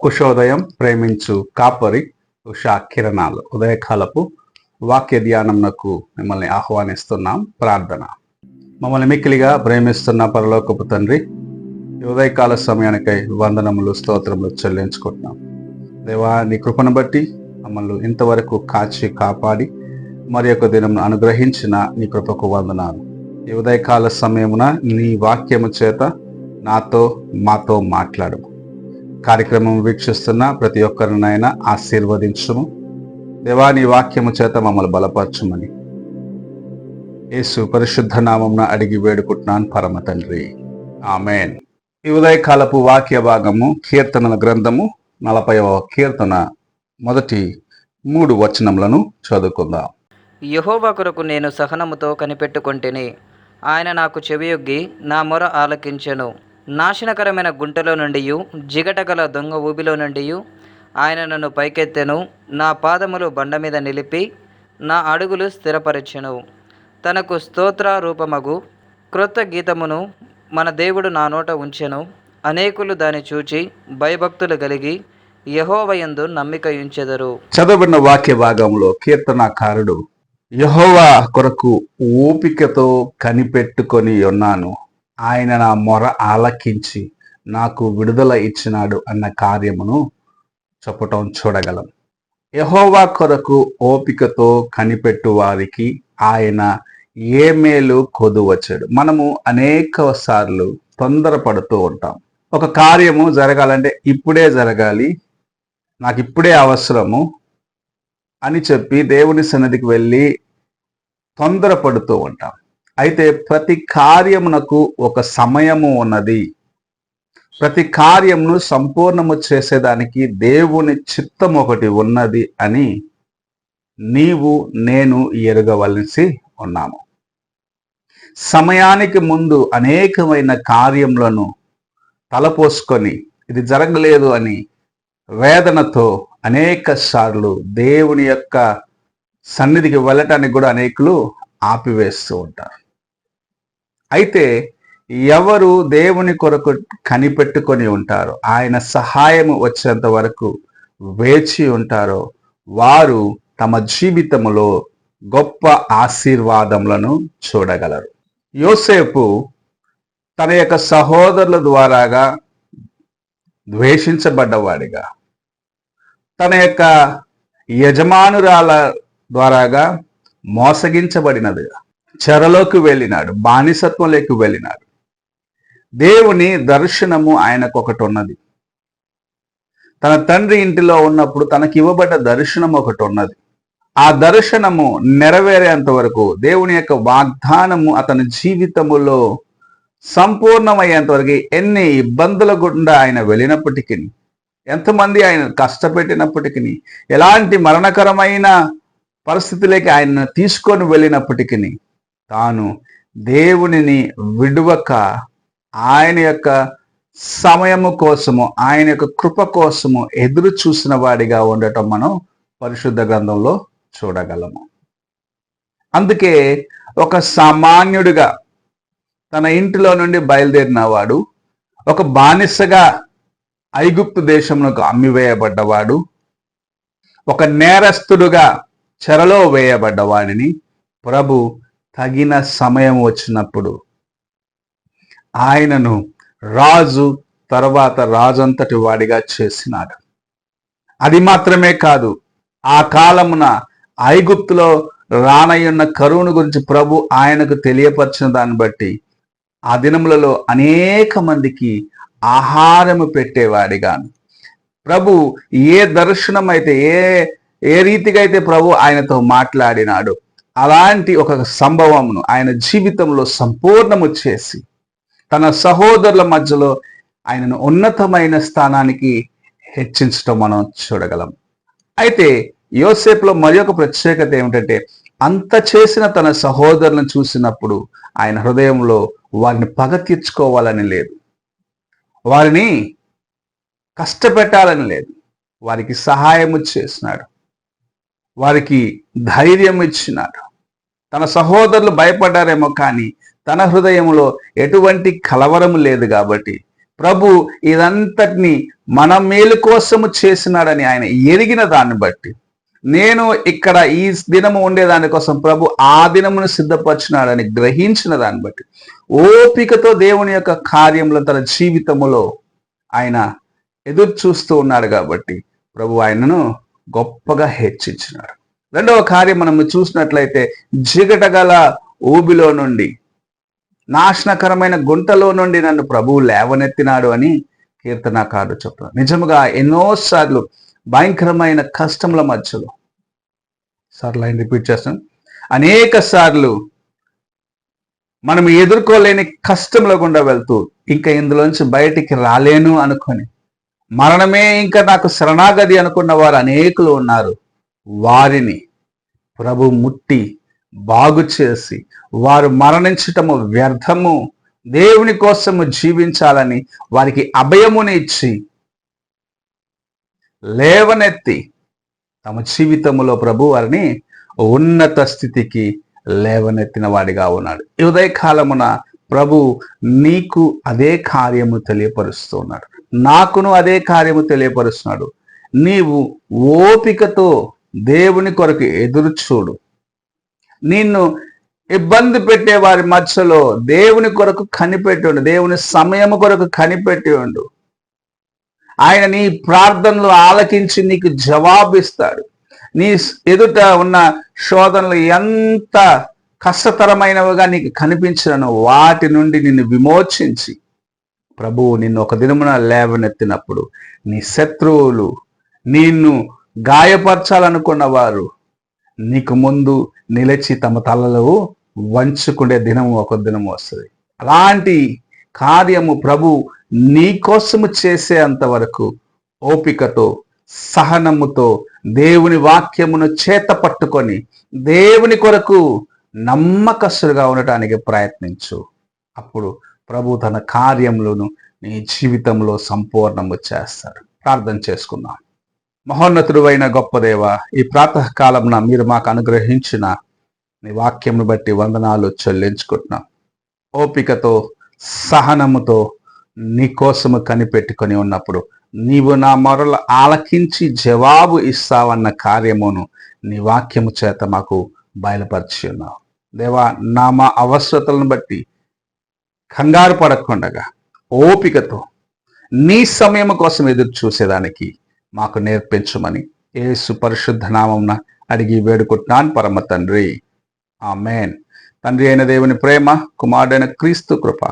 కుశోదయం ప్రేమించు కాపరి ఉషా కిరణాలు ఉదయకాలపు వాక్య ధ్యానంనకు మిమ్మల్ని ఆహ్వానిస్తున్నాం. ప్రార్థన. మమ్మల్ని మిక్కిలిగా ప్రేమిస్తున్న పరలోకపు తండ్రి, ఈ ఉదయకాల సమయానికై వందనములు స్తోత్రములు చెల్లించుకుంటున్నాం. దేవా, నీ కృపను బట్టి మమ్మల్ని ఇంతవరకు కాచి కాపాడి మరి యొక్క దినం అనుగ్రహించిన నీ కృపకు వందనాలు. ఈ ఉదయకాల సమయమున నీ వాక్యము చేత నాతో మాతో మాట్లాడు. కార్యక్రమం వీక్షిస్తున్న ప్రతి ఒక్కరినైనా ఆశీర్వదించుము. దేవా, నీ వాక్యము చేత మమ్మల్ని బలపరచుమని యేసు పరిశుద్ధ నామమున అడిగి వేడుకుంటున్నాను పరమ తండ్రి, ఆమెన్. ఈ ఉదయకాలపు వాక్య భాగము కీర్తనల గ్రంథము 40వ కీర్తన మొదటి 3 వచనములను చదువుకుందాం. యెహోవా కొరకు నేను సహనముతో కనిపెట్టుకొంటిని. ఆయన నాకు చెవియొగ్గి నా మొర ఆలకించెను. నాశనకరమైన గుంటలో నుండి, జిగటగల దొంగ ఊబిలో నుండి ఆయన నన్ను పైకెత్తెను. నా పాదములు బండ మీద నిలిపి నా అడుగులు స్థిరపరచెను. తనకు స్తోత్రారూపమగు క్రొత్త గీతమును మన దేవుడు నా నోట ఉంచెను. అనేకులు దాన్ని చూచి భయభక్తులు కలిగి యెహోవా యందు నమ్మిక ఉంచెదరు. చదవబడిన వాక్య భాగంలో కీర్తనాకారుడు యెహోవా కొరకు ఓపికతో కనిపెట్టుకొని ఉన్నాను, ఆయన నా మొర ఆలకించి నాకు విడుదల ఇచ్చినాడు అన్న కార్యమును చెప్పటం చూడగలం. యెహోవా కొరకు ఓపికతో కనిపెట్టు వారికి ఆయన ఏ మేలు కొదువచ్చాడు. మనము అనేక సార్లు తొందరపడుతూ ఉంటాం. ఒక కార్యము జరగాలంటే ఇప్పుడే జరగాలి, నాకు ఇప్పుడే అవసరము అని చెప్పి దేవుని సన్నిధికి వెళ్ళి తొందరపడుతూ ఉంటాం. అయితే ప్రతి కార్యమునకు ఒక సమయము ఉన్నది. ప్రతి కార్యమును సంపూర్ణము చేసేదానికి దేవుని చిత్తం ఒకటి ఉన్నది అని నీవు నేను ఎరగవలసి ఉన్నాము. సమయానికి ముందు అనేకమైన కార్యములను తలపోసుకొని ఇది జరగలేదు అని వేదనతో అనేక సార్లు దేవుని యొక్క సన్నిధికి వెళ్ళటానికి కూడా అనేకులు ఆపివేస్తూ ఉంటారు. అయితే ఎవరు దేవుని కొరకు కనిపెట్టుకొని ఉంటారో, ఆయన సహాయము వచ్చేంత వరకు వేచి ఉంటారో వారు తమ జీవితంలో గొప్ప ఆశీర్వాదములను చూడగలరు. యోసేపు తన యొక్క సహోదరుల ద్వారాగా ద్వేషించబడ్డవాడిగా, తన యొక్క యజమానురాల ద్వారాగా మోసగించబడినదిగా చెరలోకి వెళ్ళినాడు, బానిసత్వంలోకి వెళ్ళినాడు. దేవుని దర్శనము ఆయనకు ఒకటి ఉన్నది. తన తండ్రి ఇంటిలో ఉన్నప్పుడు తనకి ఇవ్వబడ్డ దర్శనం ఒకటి ఉన్నది. ఆ దర్శనము నెరవేరేంత వరకు, దేవుని యొక్క వాగ్దానము అతని జీవితములో సంపూర్ణమయ్యేంత వరకు ఎన్ని ఇబ్బందుల గుండా ఆయన వెళ్ళినప్పటికీ, ఎంతమంది ఆయన కష్టపెట్టినప్పటికీ, ఎలాంటి మరణకరమైన పరిస్థితిలోకి ఆయన తీసుకొని వెళ్ళినప్పటికీ తాను దేవునిని విడువక ఆయన యొక్క సమయము కోసము, ఆయన యొక్క కృప కోసము ఎదురు చూసిన వాడిగా ఉండటం మనం పరిశుద్ధ గ్రంథంలో చూడగలము. అందుకే ఒక సామాన్యుడిగా తన ఇంటిలో నుండి బయలుదేరిన వాడు, ఒక బానిసగా ఐగుప్తు దేశంలోకి అమ్మివేయబడ్డవాడు, ఒక నేరస్తుడుగా చెరలో వేయబడ్డవాడిని ప్రభు తగిన సమయం వచ్చినప్పుడు ఆయనను రాజు, తర్వాత రాజంతటి వాడిగా చేసినాడు. అది మాత్రమే కాదు, ఆ కాలమున ఐగుప్తులో రానయ్యున్న కరువును గురించి ప్రభు ఆయనకు తెలియపరిచిన దాన్ని బట్టి ఆ దినములలో అనేక మందికి ఆహారము పెట్టేవాడిగాను, ప్రభు ఏ దర్శనం అయితే ఏ రీతిగా అయితే ప్రభు ఆయనతో మాట్లాడినాడు అలాంటి ఒక సంభవమును ఆయన జీవితంలో సంపూర్ణము చేసి తన సహోదరుల మధ్యలో ఆయనను ఉన్నతమైన స్థానానికి హెచ్చించడం మనం చూడగలం. అయితే యోసేపులో మరి ఒక ప్రత్యేకత ఏమిటంటే, అంత చేసిన తన సహోదరులను చూసినప్పుడు ఆయన హృదయంలో వారిని పగ తీర్చుకోవాలని లేదు, వారిని కష్టపెట్టాలని లేదు, వారికి సహాయము చేసినాడు, వారికి ధైర్యం ఇచ్చినాడు. తన సహోదరులు భయపడ్డారేమో కానీ తన హృదయంలో ఎటువంటి కలవరము లేదు. కాబట్టి ప్రభు ఇదంతటిని మన మేలు కోసము చేసినాడని ఆయన ఎరిగిన దాన్ని బట్టి, నేను ఇక్కడ ఈ దినము ఉండేదాని కోసం ప్రభు ఆ దినమును సిద్ధపరిచినాడని గ్రహించిన దాన్ని బట్టి ఓపికతో దేవుని యొక్క కార్యంలో తన జీవితములో ఆయన ఎదురు చూస్తూ ఉన్నాడు. కాబట్టి ప్రభు ఆయనను గొప్పగా హెచ్చించినాడు. రెండవ కార్యం మనం చూసినట్లయితే, జిగటగల ఊబిలో నుండి, నాశనకరమైన గుంటలో నుండి నన్ను ప్రభువు లేవనెత్తినాడు అని కీర్తనాకారుడు చెప్తున్నాడు. నిజముగా ఎన్నోసార్లు భయంకరమైన కష్టముల మధ్యలో, లైన్ రిపీట్ చేస్తాను, అనేక సార్లు మనం ఎదుర్కోలేని కష్టముల గుండా వెళ్తూ ఇంకా ఇందులోంచి బయటికి రాలేను అనుకొని మరణమే ఇంకా నాకు శరణాగతి అనుకున్న వారు అనేకులు ఉన్నారు. వారిని ప్రభు ముట్టి బాగు చేసి వారు మరణించటము వ్యర్థము, దేవుని కోసము జీవించాలని వారికి అభయముని ఇచ్చి లేవనెత్తి తమ జీవితములో ప్రభు వారిని ఉన్నత స్థితికి లేవనెత్తిన వాడిగా ఉన్నాడు. ఈ ఉదయకాలమున ప్రభు నీకు అదే కార్యము తెలియపరుస్తున్నాడు, నాకును అదే కార్యము తెలియపరుస్తున్నాడు. నీవు ఓపికతో దేవుని కొరకు ఎదురు చూడు. నిన్ను ఇబ్బంది పెట్టే వారి మధ్యలో దేవుని కొరకు కనిపెట్టి ఉండు, దేవుని సమయము కొరకు కనిపెట్టి ఉండు. ఆయన నీ ప్రార్థనలు ఆలకించి నీకు జవాబిస్తాడు. నీ ఎదుట ఉన్న శోధనలు ఎంత కష్టతరమైనవిగా నీకు కనిపించినను వాటి నుండి నిన్ను విమోచించి ప్రభువు నిన్ను ఒక దినమున లేవనెత్తినప్పుడు నీ శత్రువులు, నిన్ను గాయపరచాలనుకున్న వారు నీకు ముందు నిలిచి తమ తలలు వంచుకునే దినము ఒక దినము వస్తుంది. అలాంటి కార్యము ప్రభు నీ కోసము చేసేంత వరకు ఓపికతో, సహనముతో దేవుని వాక్యమును చేత పట్టుకొని దేవుని కొరకు నమ్మకస్తులుగా ఉండటానికి ప్రయత్నించు. అప్పుడు ప్రభు తన కార్యములను నీ జీవితంలో సంపూర్ణము చేస్తాడు. ప్రార్థన చేసుకుందాం. మహోన్నతుడు అయిన గొప్ప దేవ, ఈ ప్రాతకాలమున మీరు మాకు అనుగ్రహించిన నీ వాక్యమును బట్టి వందనాలు చెల్లించుకుంటున్నాం. ఓపికతో, సహనముతో నీ కోసము కనిపెట్టుకొని ఉన్నప్పుడు నీవు నా మొరలు ఆలకించి జవాబు ఇస్తావన్న కార్యమును నీ వాక్యము చేత మాకు బయలుపరిచి ఉన్నావు. దేవా, మా అవసరతలను బట్టి కంగారు పడకుండగా ఓపికతో నీ సమయం కోసం ఎదురు చూసేదానికి మాకు నేర్పించమని యేసు పరిశుద్ధ నామమున అడిగి వేడుకుంటున్నాను పరమ తండ్రి, ఆమేన్. తండ్రి అయిన దేవుని ప్రేమ, కుమారుడైన క్రీస్తు కృప,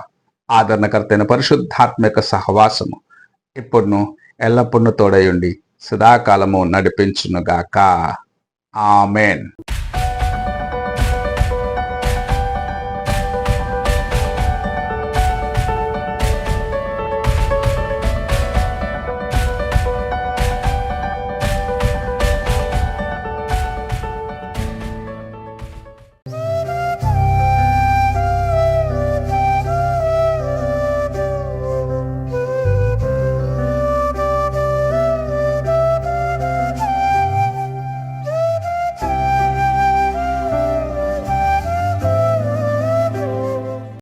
ఆదరణకర్త అయిన పరిశుద్ధాత్మక సహవాసము ఇప్పుడును ఎల్లప్పుడూ తోడయుండి సదాకాలము నడిపించునుగాక. ఆమేన్.